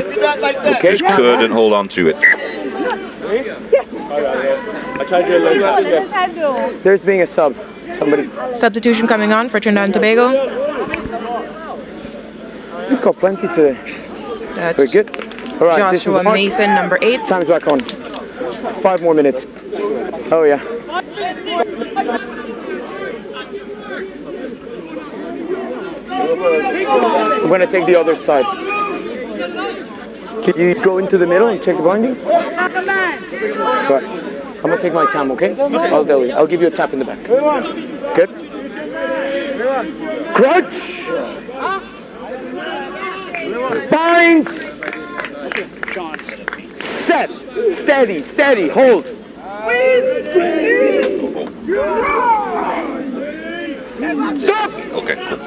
Just couldn't hold on to it. There's being a sub. Somebody. Substitution coming on for Trinidad and Tobago. We've got plenty today. Very good. All right, this is Joshua on. Mason, number 8. Time's back on. 5 more minutes. Oh yeah. I'm gonna take the other side. Can you go into the middle and check the binding? Right. I'm gonna take my time, okay? I'll tell you. I'll give you a tap in the back. Good. Crouch. Bind. Set. Steady. Steady. Hold. Stop. Okay, cool.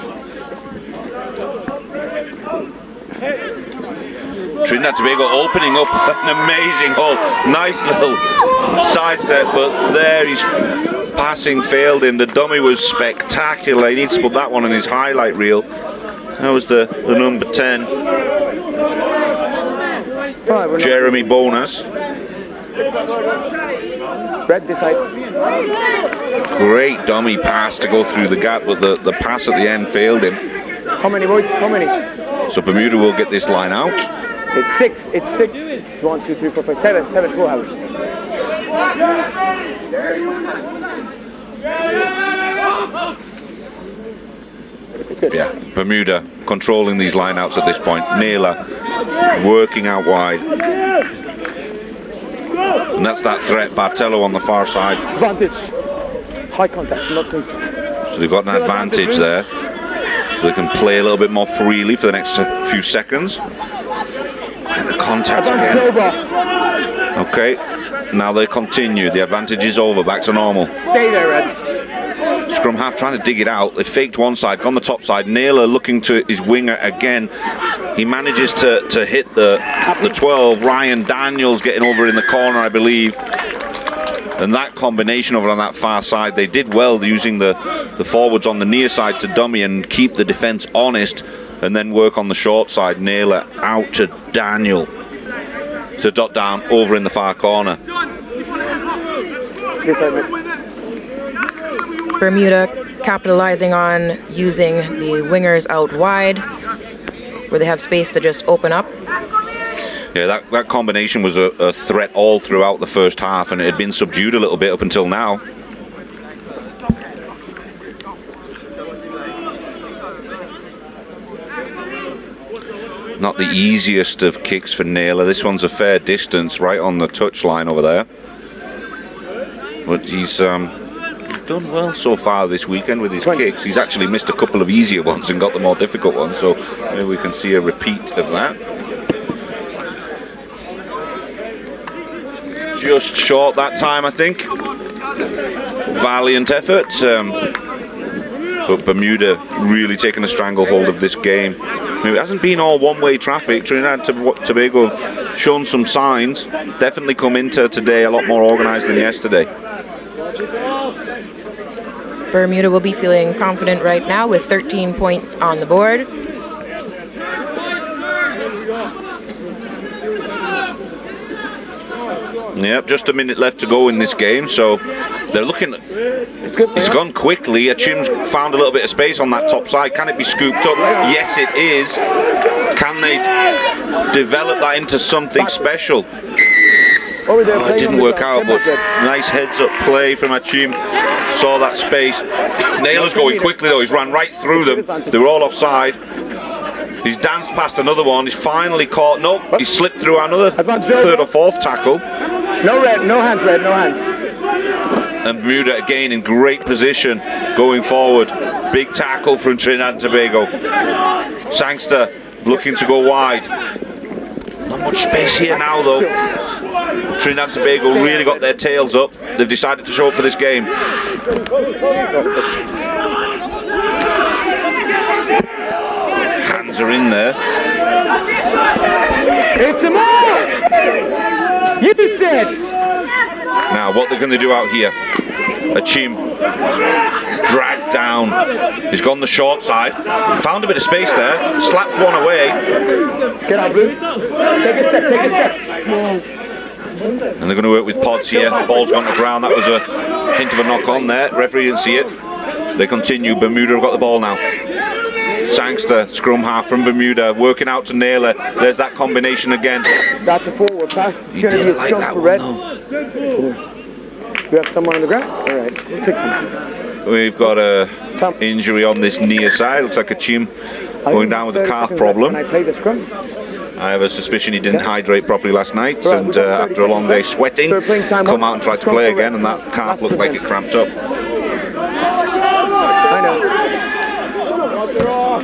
Trinidad Tobago opening up an amazing hole. Nice little sidestep, but there he's passing failed him. The dummy was spectacular. He needs to put that one on his highlight reel. That was the number 10. Jeremy Bonas. Red this side. Great dummy pass to go through the gap, but the pass at the end failed him. How many, boys? How many? So Bermuda will get this line out. It's 6. It's 6. It's 1, 2, 3, 4, 5, 7. 7 full house. It's good. Yeah, Bermuda controlling these lineouts at this point. Naylor working out wide. And that's that threat, Bartello on the far side. Advantage. High contact, not too. So they've got an advantage there. So they can play a little bit more freely for the next few seconds. And the contact again. Okay, now they continue. The advantage is over, back to normal. Stay there, Red. Scrum half trying to dig it out. They faked one side, gone the top side. Naylor looking to his winger again. He manages to hit the 12. Ryan Daniels getting over in the corner, I believe. And that combination over on that far side, they did well using the forwards on the near side to dummy and keep the defence honest, and then work on the short side. Naylor out to Daniel to dot down over in the far corner. This side, mate. Bermuda capitalizing on using the wingers out wide, where they have space to just open up. Yeah, that combination was a threat all throughout the first half, and it had been subdued a little bit up until now. Not the easiest of kicks for Naylor. This one's a fair distance, right on the touchline over there. But he's done well so far this weekend with his kicks. He's actually missed a couple of easier ones and got the more difficult ones, so maybe we can see a repeat of that. Just short that time, I think. Valiant effort, but Bermuda really taking a stranglehold of this game. I mean, it hasn't been all one-way traffic. Trinidad Tobago have shown some signs. Definitely come into today a lot more organised than yesterday. Bermuda will be feeling confident right now with 13 points on the board. Yep, just a minute left to go in this game, so they're looking. It's gone quickly. Achim's found a little bit of space on that top side. Can it be scooped up? Yes, it is. Can they develop that into something special? Oh, it didn't work out, but nice heads-up play from Achim. Saw that space. Naylor's going quickly though. He's ran right through them. They were all offside. He's danced past another one. He's finally caught. Nope, he slipped through another third or fourth tackle. No red, no hands, Red, no hands. And Bermuda again in great position going forward. Big tackle from Trinidad and Tobago. Sangster looking to go wide. Not much space here now though. Trinidad and Tobago really got their tails up. They've decided to show up for this game. Hands are in there. It's a mark! You said! Now, what they're going to do out here? Achim dragged down. He's gone the short side. He found a bit of space there. Slaps one away. Get out, Blue. Take a step, take a step. And they're going to work with pods here. Ball's gone to the ground. That was a hint of a knock on there. Referee didn't see it. They continue. Bermuda have got the ball now. Sangster, scrum half from Bermuda, working out to Naylor. There's that combination again. That's a forward pass. It's going to be a scrum for red. We have someone on the ground? All right, we'll take time. We've got a injury on this near side. Looks like a Chim going down with a calf problem. Can I play the scrum? I have a suspicion he didn't hydrate properly last night, and after a long day sweating, come out and try to play again, and that calf looked like it cramped up. I know.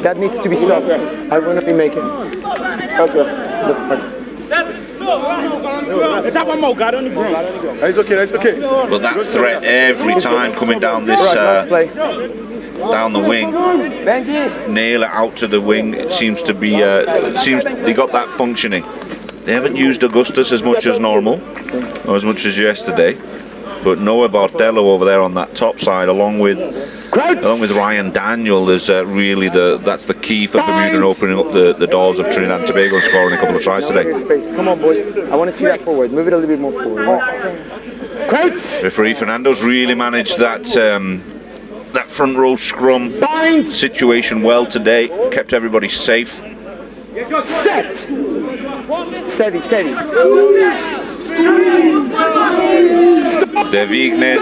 That needs to be stopped. I will not be making. Okay, let's play. It's okay, it's okay. But that threat every time coming down this down the wing, Naylor out to the wing, it seems to be they got that functioning. They haven't used Augustus as much as normal, or as much as yesterday, but Noah Bardello over there on that top side, along with Ryan Daniel, is really that's the key for Bermuda in opening up the doors of Trinidad and Tobago and scoring a couple of tries today. Come on, boys. I want to see that forward. Move it a little bit more forward. Crouch! Referee Fernando's really managed that front row scrum situation well today. Kept everybody safe. Set! Steady, steady. De Vignes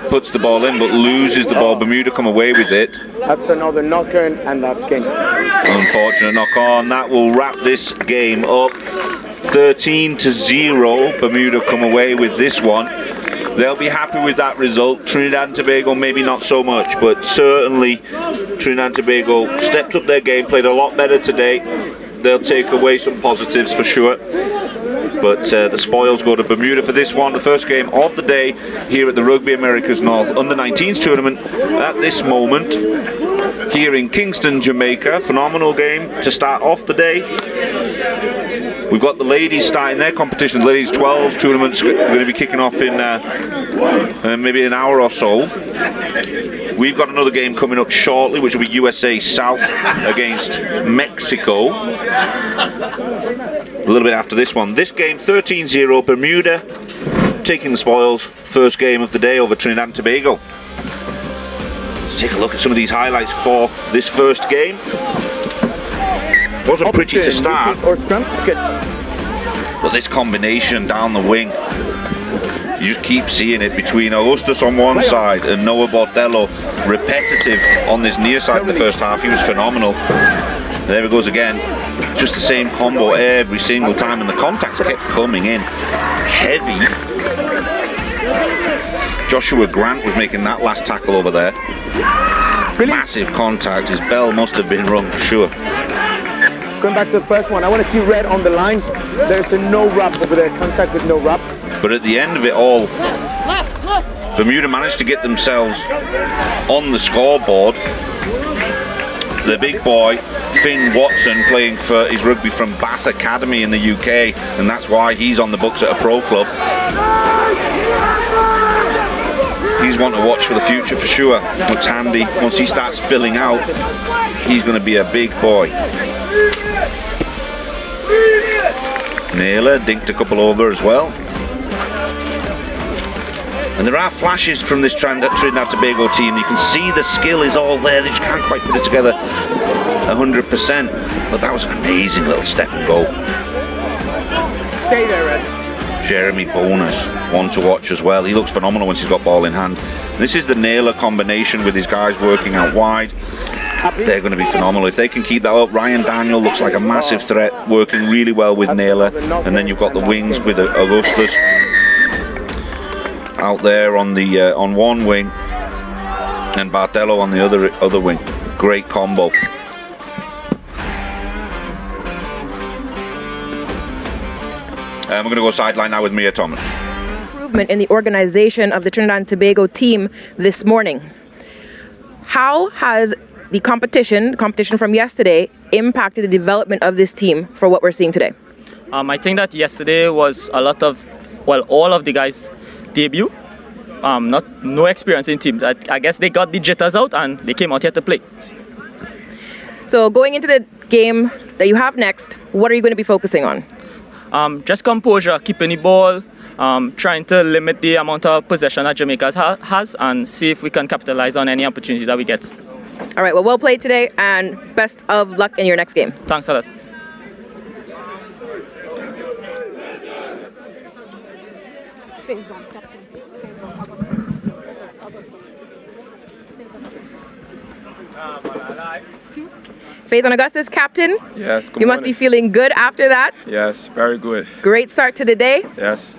puts the ball in but loses the ball. Bermuda come away with it. That's another knock-on, and that's game. Unfortunate knock-on. That will wrap this game up. 13-0. Bermuda come away with this one. They'll be happy with that result. Trinidad and Tobago maybe not so much, but certainly Trinidad and Tobago stepped up their game, played a lot better today. They'll take away some positives for sure. But the spoils go to Bermuda for this one, the first game of the day here at the Rugby Americas North Under-19s tournament at this moment here in Kingston, Jamaica. Phenomenal game to start off the day. We've got the ladies starting their competition. The ladies 12 tournament's going to be kicking off in maybe an hour or so. We've got another game coming up shortly, which will be USA South against Mexico. A little bit after this one. This game 13-0, Bermuda taking the spoils. First game of the day over Trinidad and Tobago. Let's take a look at some of these highlights for this first game. Wasn't pretty to start, but this combination down the wing, you just keep seeing it between Augustus on one side and Noah Bardello, repetitive on this near side in the first half. He was phenomenal. There he goes again, just the same combo every single time, and the contacts kept coming in heavy. Joshua Grant was making that last tackle over there. Massive contact. His bell must have been rung for sure. Going back to the first one, I want to see red on the line. There's a no wrap over there, contact with no wrap. But at the end of it all, Bermuda managed to get themselves on the scoreboard. The big boy, Finn Watson, playing for his rugby from Bath Academy in the UK, and that's why he's on the books at a pro club. He's one to watch for the future for sure. Looks handy. Once he starts filling out, he's going to be a big boy. Naylor dinked a couple over as well. And there are flashes from this Trinidad Tobago team. You can see the skill is all there. They just can't quite put it together 100%. But that was an amazing little step and go. Stay there, Red. Jeremy Bonus, one to watch as well. He looks phenomenal once he's got ball in hand. This is the Naylor combination with his guys working out wide. They're going to be phenomenal if they can keep that up. Ryan Daniel looks like a massive threat, working really well with Naylor. And then you've got the wings with Augustus out there on the on one wing, and Bardello on the other wing. Great combo. We're going to go sideline now with Mia Thomas. Improvement in the organization of the Trinidad and Tobago team this morning. How has the competition from yesterday impacted the development of this team for what we're seeing today? I think that yesterday was all of the guys' debut. No experience in teams. I guess they got the jitters out and they came out here to play. So going into the game that you have next, what are you going to be focusing on? Just composure, keeping the ball, trying to limit the amount of possession that Jamaica has, and see if we can capitalize on any opportunity that we get. All right, well played today, and best of luck in your next game. Thanks a lot. Faison Augustus, captain. Yes, good You must be feeling good after that. Yes, very good. Great start to the day. Yes.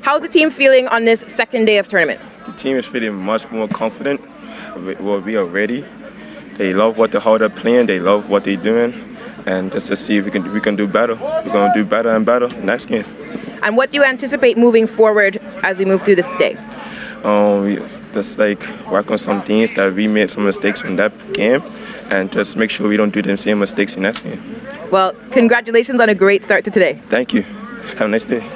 How's the team feeling on this second day of tournament? The team is feeling much more confident. Well, we are ready. They love how they're playing. They love what they're doing. And just to see if we can do better. We're going to do better and better next game. And what do you anticipate moving forward as we move through this day? We just like work on some things that we made some mistakes from that game, and just make sure we don't do the same mistakes in next game. Well, congratulations on a great start to today. Thank you. Have a nice day.